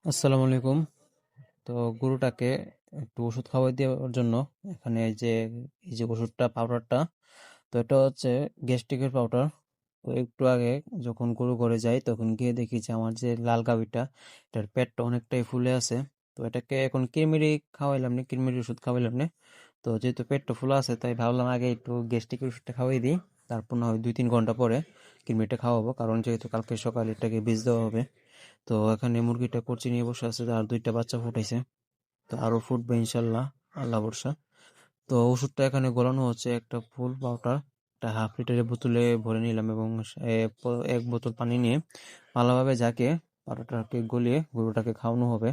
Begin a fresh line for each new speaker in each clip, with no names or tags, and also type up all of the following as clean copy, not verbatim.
আসসালামু আলাইকুম। তো গরুটাকে একটু ওষুধ খাওয়াই দেওয়ার জন্য এখানে এই যে ওষুধটা পাউডারটা, তো এটা হচ্ছে গ্যাস্ট্রিকের পাউডার। তো একটু আগে যখন গরু ঘরে যাই তখন গিয়ে দেখি যে আমার যে লাল গাভীটা, এটার পেটটা অনেকটাই ফুলে আছে। তো এটাকে এখন কিরমিরি খাওয়াইলাম না, কিরমিরি ওষুধ খাওয়াইলাম না। তো যেহেতু পেটটা ফুলে আছে তাই ভাবলাম আগে একটু গ্যাস্ট্রিকের ওষুধটা খাওয়াই দিই, তারপর না হয় 2-3 ঘন্টা পরে কিরমিরিটা খাওয়াবো, কারণ যেহেতু কালকে সকালে এটাকে বীজ দেওয়া হবে। তো এখানে মুরগিটা করচি নিয়ে বসে আছে, আর 2টা বাচ্চা ফুটাইছে। তো আরো ফুটবে ইনশাল্লাহ, আল্লাহ ভরসা। তো ওষুধটা এখানে গলানো হচ্ছে, একটা ফুল পাউডার, একটা হাফ লিটারের বোতলে ভরে নিলাম এবং 1 বোতল পানি নিয়ে ভালোভাবে যাকে পাউডারটাকে গলিয়ে গরুটাকে খাওয়ানো হবে।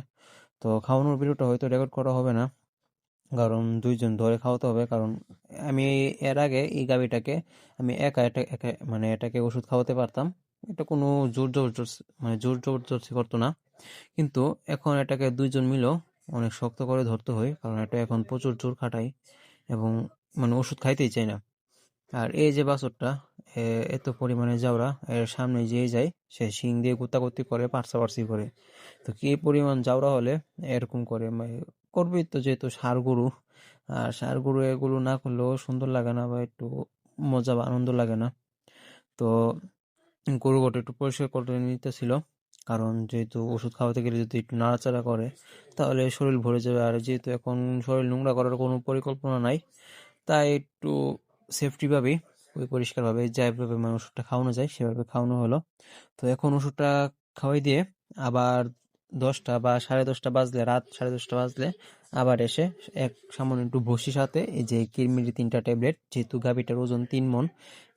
তো খাওয়ানোর ভিডিওটা হয়তো রেকর্ড করা হবে না, কারণ 2জন ধরে খাওয়াতে হবে। কারণ আমি এর আগে এই গাভীটাকে আমি একা এটা একা মানে এটাকে ওষুধ খাওয়াতে পারতাম। এটা কোনো জোর জবরদস্তি করতো না। কিন্তু এখন এটাকে 2জন মিলেও অনেক শক্ত করে ধরতে হয়, কারণ এটা এখন প্রচুর জোর খাটায় এবং ওষুধ খাইতেই চায় না। আর এই যে বাছুরটা, এত পরিমাণে জাউরা, এর সামনে যে যায় সে শিং দিয়ে গুতাগুতি করে, পার্সাপার্সি করে। তো কি পরিমাণ জাউরা হলে এরকম করে, করবেই তো, যেহেতু ষাঁড় গরু। আর ষাঁড় গরু এগুলো না করলেও সুন্দর লাগে না, বা একটু মজা বা আনন্দ লাগে না। তো গরু গোটা একটু পরিষ্কার করে নিতেছিল, কারণ যেহেতু ওষুধ খাওয়াতে গেলে যদি একটু নাড়াচাড়া করে তাহলে শরীর ভরে যাবে। আর যেহেতু এখন শরীর নোংরা করার কোনো পরিকল্পনা নাই, তাই একটু সেফটি ভাবে, ওই পরিষ্কার ভাবে যেভাবে ওষুধটা খাওয়ানো যায় সেভাবে খাওয়ানো হলো। তো এখন ওষুধটা খাওয়াই দিয়ে আবার 10টা বা 10:30 বাজলে, রাত 10:30 বাজলে আবার এসে সামান্য একটু ভুসির সাথে এই যে কিরমিরি 3টা ট্যাবলেট, যেহেতু গাভীটার ওজন 3 মণ,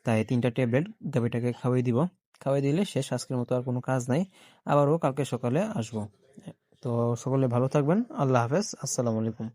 তাই 3টা ট্যাবলেট গাভীটাকে খাওয়াই দিব। খাওয়াই দিলে শেষ, আজকের মতো আর কোনো কাজ নাই। আবারও কালকে সকালে আসবো। তো সকলে ভালো থাকবেন, আল্লাহ হাফেজ, আসসালামু আলাইকুম।